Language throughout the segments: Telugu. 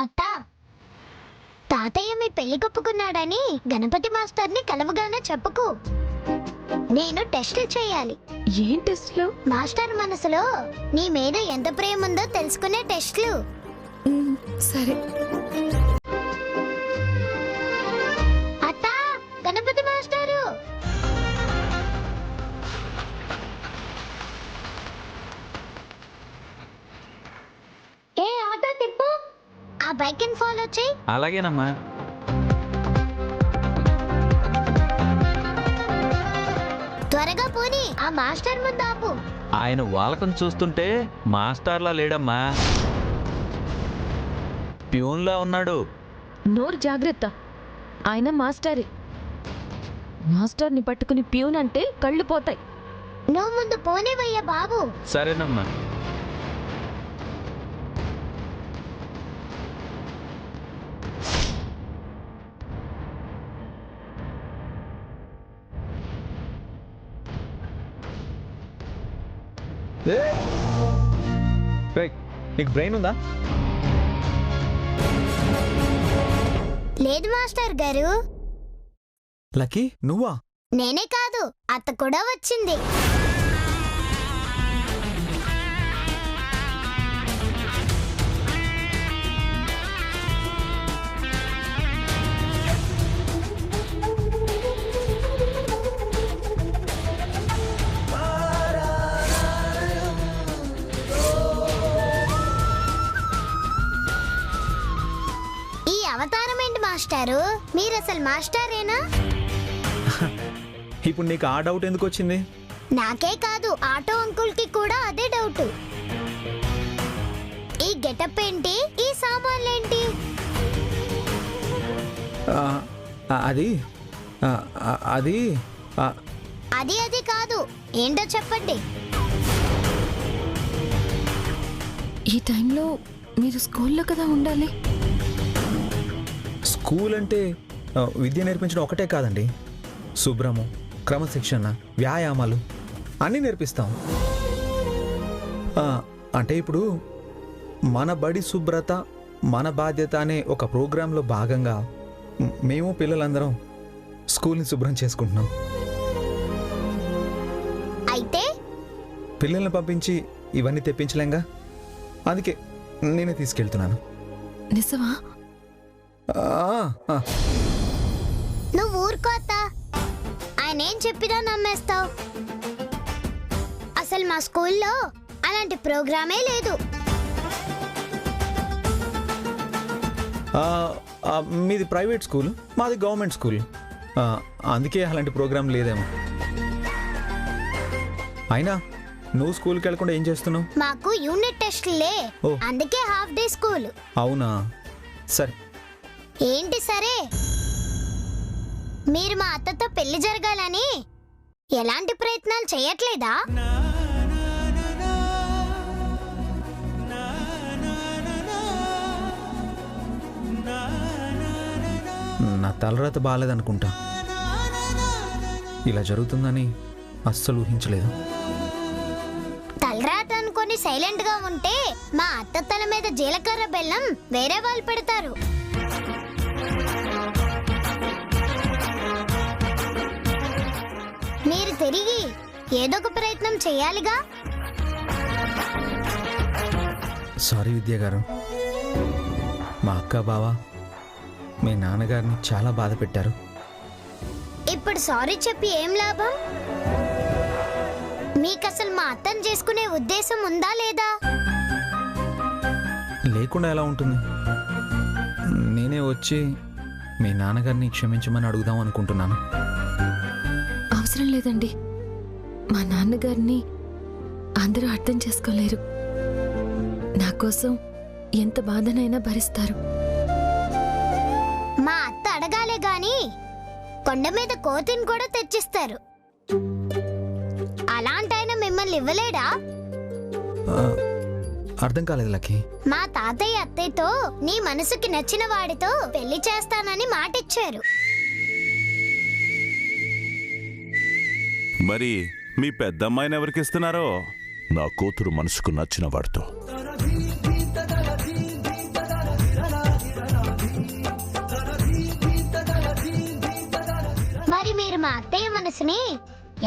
అత్త, తాతయ్య మీ పెళ్లి కొప్పుకున్నాడని గణపతి మాస్టర్ని కలవగానే చెప్పుకు. నేను టెస్టులు చేయాలి. ఏం టెస్ట్లు? మాస్టర్ మనసులో నీ మీద ఎంత ప్రేమ ఉందో తెలుసుకునే టెస్టులు. సరే. అత్త, గణపతి మాస్టారు. ఏ ఆటో తిప్పు. ఆ బైక్ ని ఫాలో చేయి. అలాగేనమ్మా. త్వరగా పోనీ, ఆ మాస్టర్ ముందు ఆపు. ఆయన వాలకం చూస్తుంటే మాస్టర్లా లేడమ్మా, ప్యూన్లా ఉన్నాడు. నోరు జాగ్రత్త. ఆయన మాస్టరే. మాస్టర్ని పట్టుకుని ప్యూన్ అంటే కళ్ళు పోతాయి. నువ్వు ముందు పోనివయ్యా బాబు. సరేనమ్మా. నీకు బ్రెయిన్ ఉందా? లేదు మాస్టర్ గారు. లక్కీ నువ్వా? నేనే కాదు, అత్త కూడా వచ్చింది. ఈ అవతారం ఏంటి మాస్టారు? మీరు అసలు మాస్టరేనా? ఇప్పుడు నీకు ఆ డౌట్ ఎందుకు వచ్చింది? నాకే కాదు, ఆటో అంకుల్ కి కూడా అదే డౌట్. ఈ గెటప్ ఏంటి? ఈ సామాన్లేంటి? ఆ, అది ఆ, అది ఆ, అది అది కాదు, ఏంటో చెప్పండి. ఈ టైంలో మీరు స్కూల్లో కదా ఉండాలి. స్కూల్ అంటే విద్య నేర్పించడం ఒకటే కాదండి. శుభ్రము, క్రమశిక్షణ, వ్యాయామాలు అన్నీ నేర్పిస్తాం. అంటే ఇప్పుడు మన బడి శుభ్రత మన బాధ్యత అనే ఒక ప్రోగ్రాంలో భాగంగా మేము పిల్లలందరం స్కూల్ని శుభ్రం చేసుకుంటున్నాం. అయితే పిల్లల్ని పంపించి ఇవన్నీ తెప్పించలేంగా, అందుకే నేనే తీసుకెళ్తున్నాను. నిజమా? నువ్వు ఊరుకోత. ఆయన ఏం చెప్పినా నమ్మేస్తావు. అసలు మా స్కూల్లో అలాంటి ప్రోగ్రామే లేదు. మీది ప్రైవేట్ స్కూల్, మాది గవర్నమెంట్ స్కూల్, అందుకే అలాంటి ప్రోగ్రాం లేదేమో. అయినా నువ్వు స్కూల్కి వెళ్ళకుండా ఏం చేస్తున్నావు? మాకు యూనిట్ టెస్ట్లే, ఓ. అందుకే హాఫ్ డే స్కూల్. అవునా, సరే. ఏంటి సరే? మీరు మా అత్తతో పెళ్లి జరగాలని ఎలాంటి ప్రయత్నాలు చేయట్లేదా? నా తలరాత బాగాలేదనుకుంటా. ఇలా జరుగుతుందని అస్సలు ఊహించలేదు. తలరాత అనుకొని సైలెంట్ గా ఉంటే మా అత్త తల మీద జీలకర్ర బెల్లం వేరే వాళ్ళు పెడతారు. మీరు తిరిగి ఏదో ఒక ప్రయత్నం చేయాలిగా. సారీ విద్య గారు, మా అక్క బావ మీ నాన్నగారిని చాలా బాధ పెట్టారు. ఇప్పుడు సారీ చెప్పి ఏం లాభం? మీకు అసలు మా అత్తను చేసుకునే ఉద్దేశం ఉందా లేదా? లేకుండా ఎలా ఉంటుంది? నేనే వచ్చి మీ నాన్నగారిని క్షమించమని అడుగుదాం అనుకుంటున్నాను. అవసరం లేదండి. మా నాన్నగారిని అందరూ అర్థం చేసుకోలేరు. నా కోసం ఎంత బాధనైనా భరిస్తారు. మా అత్త అడగాలే గాని కొండ మీద కోతిని కూడా తెచ్చిస్తారు. అలాంటైనా మిమ్మల్ని ఇవ్వలేడా? అర్థం కాలేదు లక్కీ. మా తాతయ్య అత్తయ్యతో నీ మనసుకి నచ్చిన వాడితో పెళ్లి చేస్తానని మాటిచ్చారు. మరి మీ పెద్దమ్మాయిని ఎవరికిస్తున్నారో? నా కూతురు మనసుకు నచ్చిన వాడితో. టీచర్స్ ని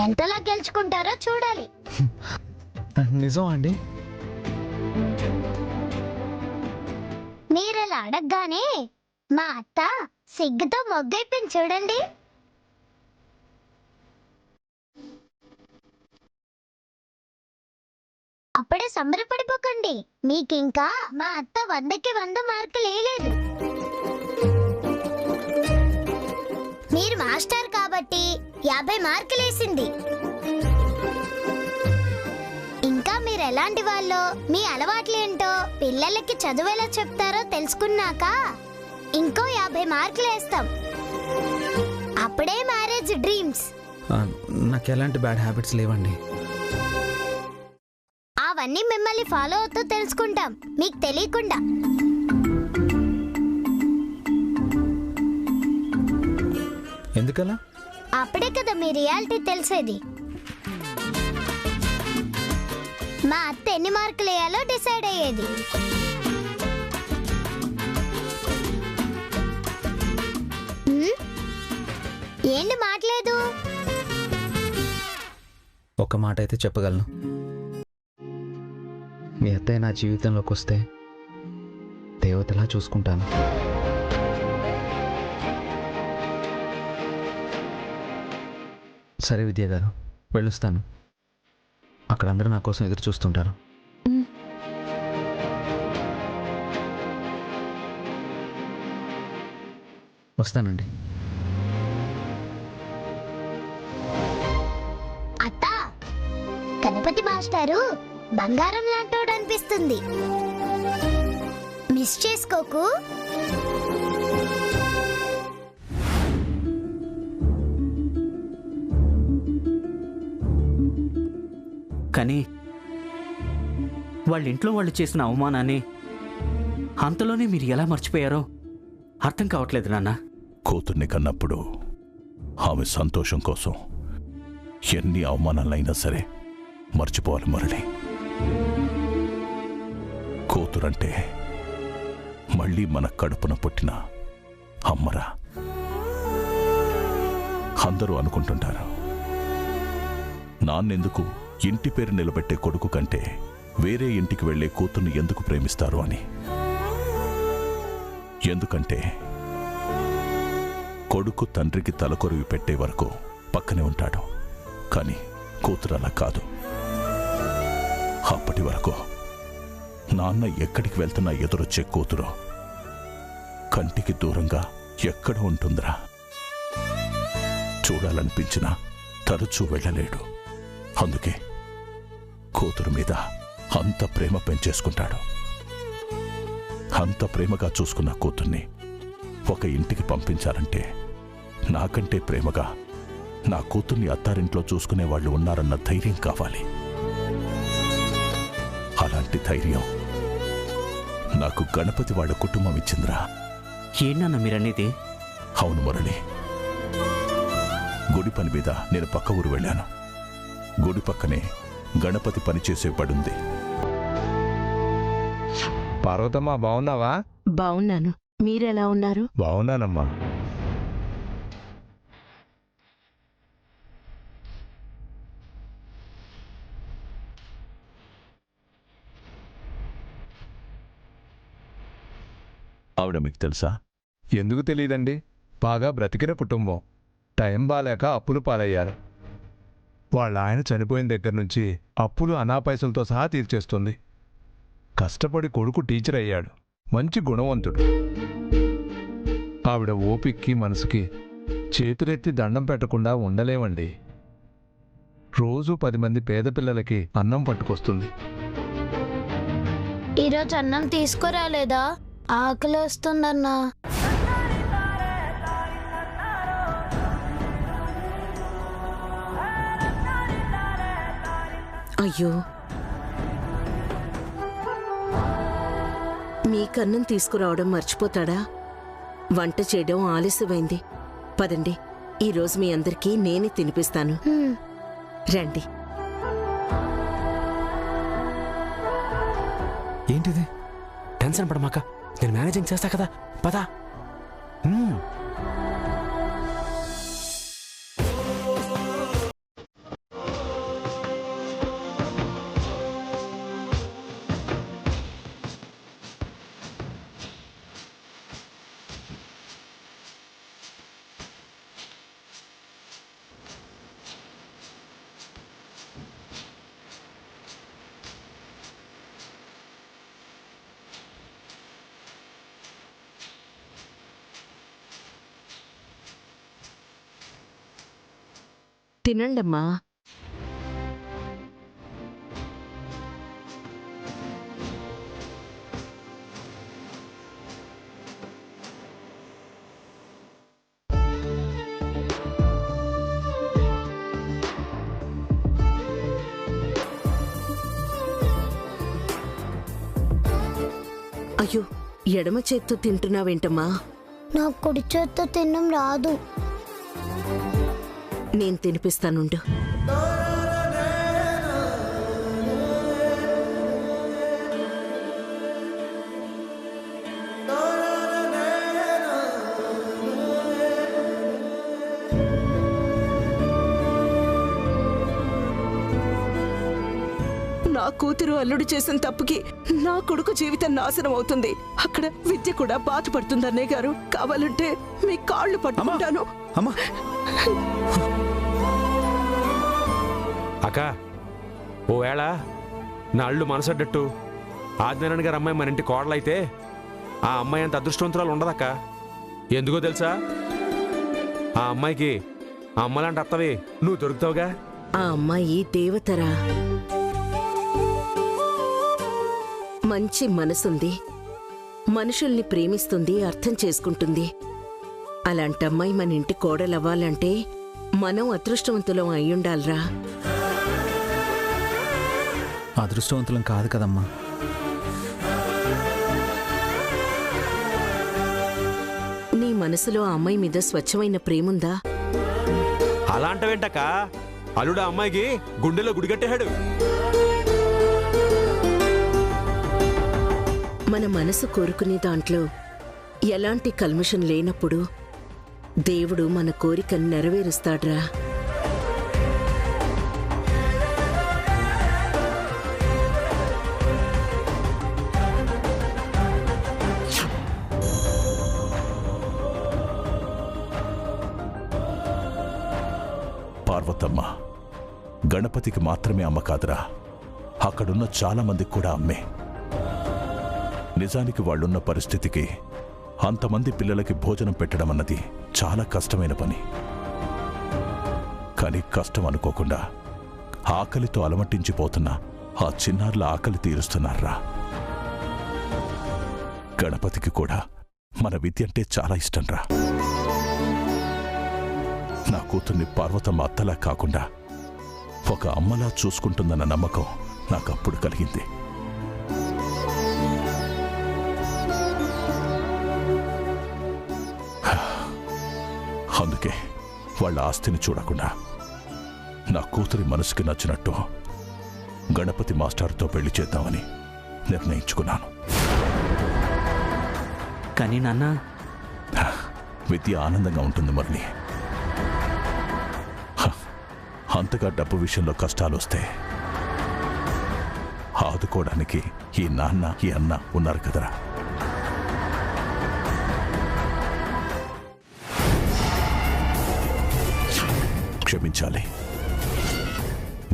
ఎంతలా గెలుచుకుంటారో చూడాలి. నిజం అండి? మీరలా అడగగానే మా అత్త సిగ్గుతో మొగ్గైపోయింది చూడండి. అప్పుడే సంబరపడిపోకండి, మీకింకా మా అత్త 100కి 100 మార్కులు వేయలేదు. మీరు మాస్టర్ కాబట్టి 50 మార్కులు వేసింది. ఇంకా మీరు ఎలాంటి వాళ్ళో, మీ అలవాట్లేంటో పిల్లలకి చదువేలా చెప్తారో తెలుసుకున్నాక ఇంకో 50 మార్కులు వేస్తాం. అప్పుడే మ్యారేజ్ డ్రీమ్స్. నాకు ఎలాంటి బ్యాడ్ హ్యాబిట్స్ లేవండి. అవన్నీ మిమ్మల్ని ఫాలో అవుతూ తెలుసుకుంటాం, మీకు తెలియకుండా. ఎందుకలా? అప్పుడే కదా మీ రియాలిటీ తెలిసేది. మా అత్త ఎన్ని మార్కులు వేయాలో డిసైడ్ అయ్యేది. ఏంటి మాట్లేదు? ఒక మాట అయితే చెప్పగలను, మీ అత్తయ్య నా జీవితంలోకి వస్తే దేవతలా చూసుకుంటాను. సరే విద్య గారు, వెళ్ళొస్తాను. అక్కడ అందరూ నా కోసం ఎదురు చూస్తుంటారు. వస్తానండి. అత్త, గణపతి మాస్టారు బంగారం లాంటోడు అనిపిస్తుంది. మిస్ చేసుకోకు. కానీ వాళ్ళ ఇంట్లో వాళ్ళు చేసిన అవమానాన్ని అంతలోనే మీరు ఎలా మర్చిపోయారో అర్థం కావట్లేదు నాన్న. కూతుర్ని కన్నప్పుడు ఆమె సంతోషం కోసం ఎన్ని అవమానాలైనా సరే మర్చిపోవాలి మురళి. కూతురంటే మళ్ళీ మన కడుపున పుట్టిన అమ్మరా. అందరూ అనుకుంటుంటారు, నాన్నెందుకు ఇంటి పేరు నిలబెట్టే కొడుకు కంటే వేరే ఇంటికి వెళ్లే కూతుర్ని ఎందుకు ప్రేమిస్తారు అని. ఎందుకంటే కొడుకు తండ్రికి తలకొరివి పెట్టే వరకు పక్కనే ఉంటాడు, కానీ కూతురు అలా కాదు. అప్పటి వరకు నాన్న ఎక్కడికి వెళ్తున్నా ఎదురొచ్చే కూతురు కంటికి దూరంగా ఎక్కడ ఉంటుందిరా. చూడాలనిపించినా తరచూ వెళ్ళలేడు. అందుకే కూతురు మీద అంత ప్రేమ పెంచేసుకుంటాడు. అంత ప్రేమగా చూసుకున్న కూతుర్ని ఒక ఇంటికి పంపించాలంటే నాకంటే ప్రేమగా నా కూతుర్ని అత్తారింట్లో చూసుకునే వాళ్ళు ఉన్నారన్న ధైర్యం కావాలి. అలాంటి ధైర్యం నాకు గణపతి వాళ్ళ కుటుంబం ఇచ్చిందిరా. ఏంటన్నా మీరనేది? అవును మురళి, గుడి పని మీద నేను పక్క ఊరు వెళ్ళాను. గుడి పక్కనే గణపతి పనిచేసే బడుంది. పార్వతమ్మ, బాగున్నావా? బాగున్నాను. మీరెలా ఉన్నారు? బాగున్నానమ్మా. ఆవిడ మీకు తెలుసా? ఎందుకు తెలియదండి, బాగా బ్రతికిన కుటుంబం. టైం బాలేక అప్పులు పాలయ్యారు. వాళ్ళ ఆయన చనిపోయిన దగ్గర నుంచి అప్పులు అనాపైసలతో సహా తీర్చేస్తుంది. కష్టపడి కొడుకు టీచర్ అయ్యాడు, మంచి గుణవంతుడు. ఆవిడ ఓపిక్కి మనసుకి చేతులెత్తి దండం పెట్టకుండా ఉండలేమండి. రోజు 10 మంది పేద పిల్లలకి అన్నం పట్టుకొస్తుంది. ఈరోజు అన్నం తీసుకురాలేదా? ఆకలి వస్తుందన్నా. అయ్యో, మీకన్నం తీసుకురావడం మర్చిపోతాడా? వంట చేయడం ఆలస్యమైంది. పదండి, ఈరోజు మీ అందరికీ నేనే తినిపిస్తాను. రండి. ఏంటిది? టెన్షన్ పడమాక, నేను మేనేజింగ్ చేస్తా కదా. పదా. తినండమ్మా. అయ్యో, ఎడమ చేత్తో తింటున్నావేంటమ్మా? నాకు కుడి చేత్తో తినడం రాదు. నేను తినిపిస్తానుండు. నా కూతురు అల్లుడు చేసిన తప్పుకి నా కొడుకు జీవితం నాశనం అవుతుంది. అక్కడ విద్య కూడా బాధపడుతుంది అన్నయ్య గారు. కావాలంటే మీ కాళ్ళు పట్టుకుంటాను. అమ్మా, అక్క ఓవేళ నా అల్లు మనసడ్డట్టు ఆదినారాయణ గారు అమ్మాయి మన ఇంటి కోడలైతే ఆ అమ్మాయి అంత అదృష్టవంతురాలు ఉండదక్క. ఎందుకో తెలుసా? ఆ అమ్మాయికి ఆ అమ్మలాంటి అత్తవి నువ్వు దొరుకుతావుగా. ఆ అమ్మాయి దేవతరా, మంచి మనసుంది, మనుషుల్ని ప్రేమిస్తుంది, అర్థం చేసుకుంటుంది. అలాంటి అమ్మాయి మన ఇంటి కోడలవ్వాలంటే మనం అదృష్టవంతులం అయ్యుండాలరా. అదృష్టవంతులం కాదు కదమ్మా. నీ మనసులో ఆ అమ్మాయి మీద స్వచ్ఛమైన ప్రేముందా? అలాంటివేంటక్క? అల్లుడు ఆ అమ్మాయికి గుండెలో గుడిగట్టేశాడు. మన మనసు కోరుకునే దాంట్లో ఎలాంటి కల్మషం లేనప్పుడు దేవుడు మన కోరికను నెరవేరుస్తాడ్రా. పార్వతమ్మ గణపతికి మాత్రమే అమ్మ కాదురా, అక్కడున్న చాలా మందికి కూడా అమ్మే. నిజానికి వాళ్ళున్న పరిస్థితికి అంతమంది పిల్లలకి భోజనం పెట్టడం అన్నది చాలా కష్టమైన పని. కానీ కష్టం అనుకోకుండా ఆకలితో అలమటించిపోతున్న ఆ చిన్నారుల ఆకలి తీరుస్తున్నారా. గణపతికి కూడా మన విద్య అంటే చాలా ఇష్టంరా. నా కూతుర్ని పార్వతమ్మ అత్తలా కాకుండా ఒక అమ్మలా చూసుకుంటుందన్న నమ్మకం నాకప్పుడు కలిగింది. అందుకే వాళ్ళ ఆస్తిని చూడకుండా నా కూతురి మనసుకి నచ్చినట్టు గణపతి మాస్టర్తో పెళ్లి చేద్దామని నిర్ణయించుకున్నాను. కానీ నాన్న, విద్య ఆనందంగా ఉంటుంది మురళి. అంతగా డబ్బు విషయంలో కష్టాలు వస్తే ఆదుకోవడానికి ఈ నాన్న ఈ అన్న ఉన్నారు కదరా. క్షమించాలి,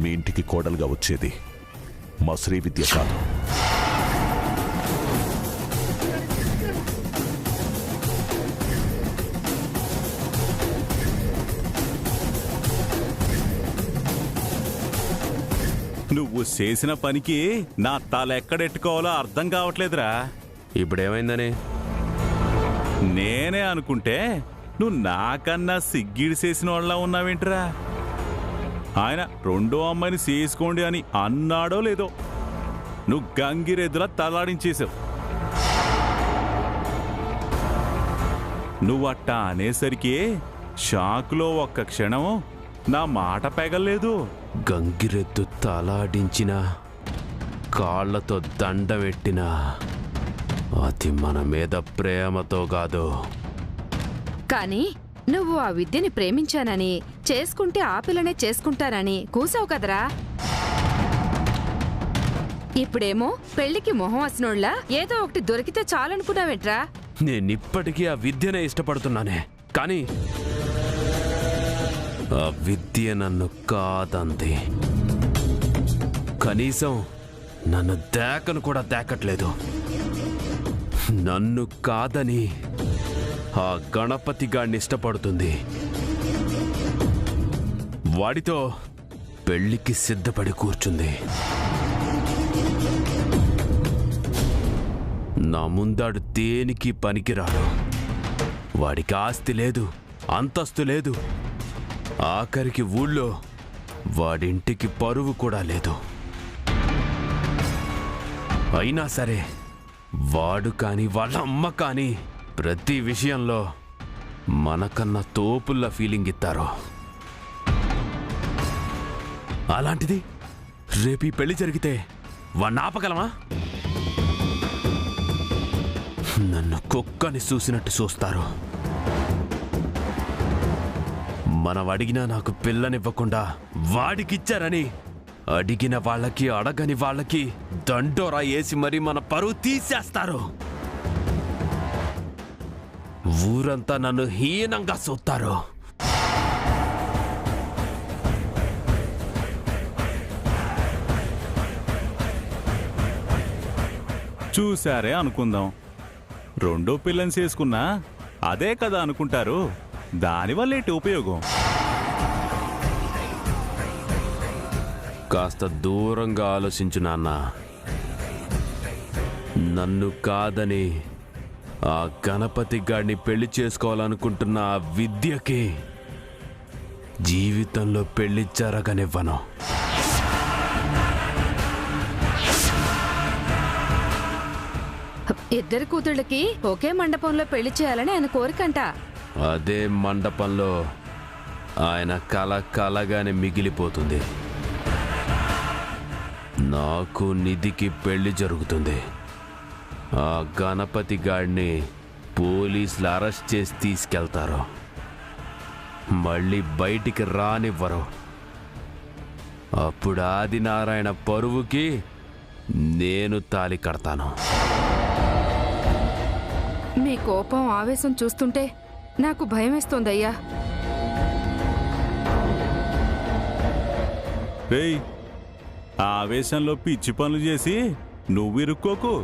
మీ ఇంటికి కోడలుగా వచ్చేది మా శ్రీ విద్య కాదు. నువ్వు చేసిన పనికి నా తల ఎక్కడెట్టుకోవాలో అర్థం కావట్లేదురా. ఇప్పుడేమైందని నేనే అనుకుంటే నువ్వు నాకన్నా సిగ్గిడి చేసిన వాళ్ళ ఉన్నావేంట్రా? ఆయన రెండో అమ్మాయిని చేసుకోండి అని అన్నాడో లేదో, నువ్వు గంగిరెద్దులా తలాడించేశావు. నువ్వట్టా అనేసరికి షాకులో ఒక్క క్షణం నా మాట పెగలేదు. గంగిరెద్దు తలాడించినా కాళ్లతో దండమెట్టినా అది మన మీద ప్రేమతో కాదు. కానీ నువ్వు ఆ విద్యని ప్రేమించానని, చేసుకుంటే ఆ పిల్లనే చేసుకుంటానని కూసావు కదరా. ఇప్పుడేమో పెళ్లికి మొహం అసినోళ్ళ ఏదో ఒకటి దొరికితే చాలనుకున్నావేంట్రా? నేనిప్పటికీ ఆ విద్యనే ఇష్టపడుతున్నానే, కానీ ఆ విద్య నన్ను కాదంది. కనీసం నన్ను దేకను కూడా దేకట్లేదు. నన్ను కాదని ఆ గణపతి గాడిని ఇష్టపడుతుంది. వాడితో పెళ్లికి సిద్ధపడి కూర్చుంది. నా ముందాడు దేనికి పనికిరాడు. వాడికి ఆస్తి లేదు, అంతస్తు లేదు, ఆఖరికి ఊళ్ళో వాడింటికి పరువు కూడా లేదు. అయినా సరే వాడు కానీ వాళ్ళ అమ్మ కానీ ప్రతి విషయంలో మనకన్నా తోపుల్లా ఫీలింగ్ ఇస్తారు. అలాంటిది రేపు ఈ పెళ్లి జరిగితే వాణ్ణి ఆపగలమా? నన్ను కుక్కని చూసినట్టు చూస్తారు. మనం అడిగినా నాకు పిల్లనివ్వకుండా వాడికిచ్చారని అడిగిన వాళ్ళకి అడగని వాళ్ళకి దండోరా వేసి మరి మన పరువు తీసేస్తారు. ఊరంతా నన్ను హీనంగా చూస్తారు. చూసారే అనుకుందాం. రెండో పిల్లని చేసుకున్నా అదే కదా అనుకుంటారు. దానివల్ల ఏంటి ఉపయోగం? కాస్త దూరంగా ఆలోచించు నాన్న. నన్ను కాదని ఆ గణపతి గాడిని పెళ్లి చేసుకోవాలనుకుంటున్న ఆ విద్యకి జీవితంలో పెళ్లి జరగనివ్వను. ఇద్దరు కూతుళ్ళకి ఒకే మండపంలో పెళ్లి చేయాలని ఆయన కోరికంట. అదే మండపంలో ఆయన కల కలగానే మిగిలిపోతుంది. నాకు నిధికి పెళ్లి జరుగుతుంది. ఆ గణపతి గాడిని పోలీసులు అరెస్ట్ చేసి తీసుకెళ్తారు. మళ్ళీ బయటికి రానివ్వరు. అప్పుడు ఆదినారాయణ పరువుకి నేను తాళి కడతాను. మీ కోపం ఆవేశం చూస్తుంటే నాకు భయమేస్తోందయ్యా. రేయ్, ఆ ఆవేశంలో పిచ్చి పనులు చేసి నువ్వు ఇరుక్కోకు.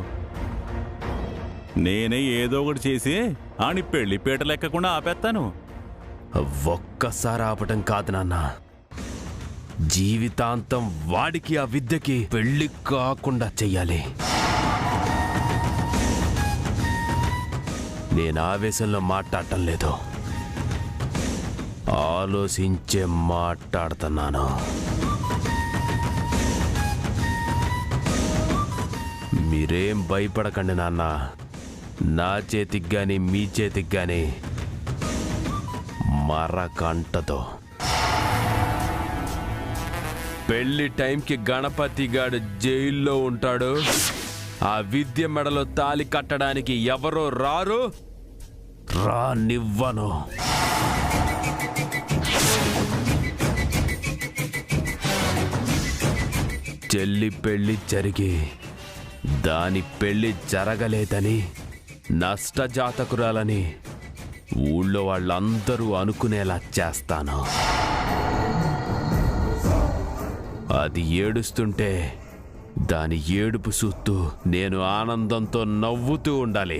నేనే ఏదో ఒకటి చేసి ఆని పెళ్లి పీట లెక్కకుండా ఆపేస్తాను. ఒక్కసారి ఆపటం కాదు నాన్న, జీవితాంతం వాడికి ఆ విద్యకి పెళ్లి కాకుండా చెయ్యాలి. నేను ఆవేశంలో మాట్లాడటం లేదు, ఆలోచించే మాట్లాడుతున్నాను. మీరేం భయపడకండి నాన్న. నా చేతికి గాని మీ చేతికి గాని మరకంటతో. పెళ్లి టైంకి గణపతి గాడు జైల్లో ఉంటాడు. ఆ విద్య మెడలో తాలి కట్టడానికి ఎవరో రారు, రానివ్వను. చెల్లి పెళ్లి జరిగి దాని పెళ్లి జరగలేదని, నష్టజాతకురాలని ఊళ్ళో వాళ్ళందరూ అనుకునేలా చేస్తాను. అది ఏడుస్తుంటే దాని ఏడుపు చూస్తూ నేను ఆనందంతో నవ్వుతూ ఉండాలి.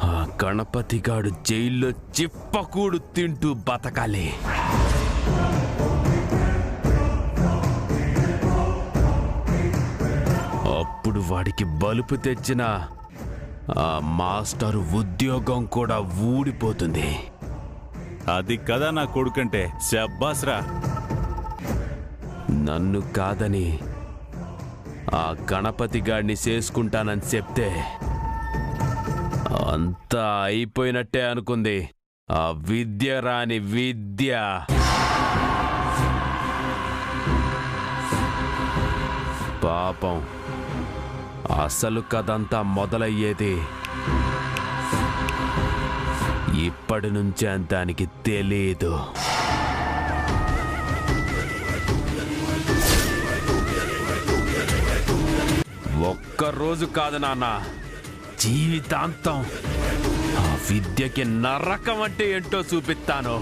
ఆ గణపతిగాడు జైల్లో చిప్పకూడు తింటూ బతకాలి. అప్పుడు వాడికి బలుపు తెచ్చిన ఆ మాస్టర్ ఉద్యోగం కూడా ఊడిపోతుంది. అది కదా నా కొడుకంటే. శబ్బాస్రా. నన్ను కాదని ఆ గణపతి గాడిని చేసుకుంటానని చెప్తే అంతా అయిపోయినట్టే అనుకుంది ఆ విద్య రాని విద్య. పాపం అసలు కథంతా మొదలయ్యేది ఇప్పటి నుంచే దానికి తెలీదు. ఒక్కరోజు కాదు నాన్న, జీవితాంతం ఆ విద్యకి నరకం అంటే ఏంటో చూపిస్తాను.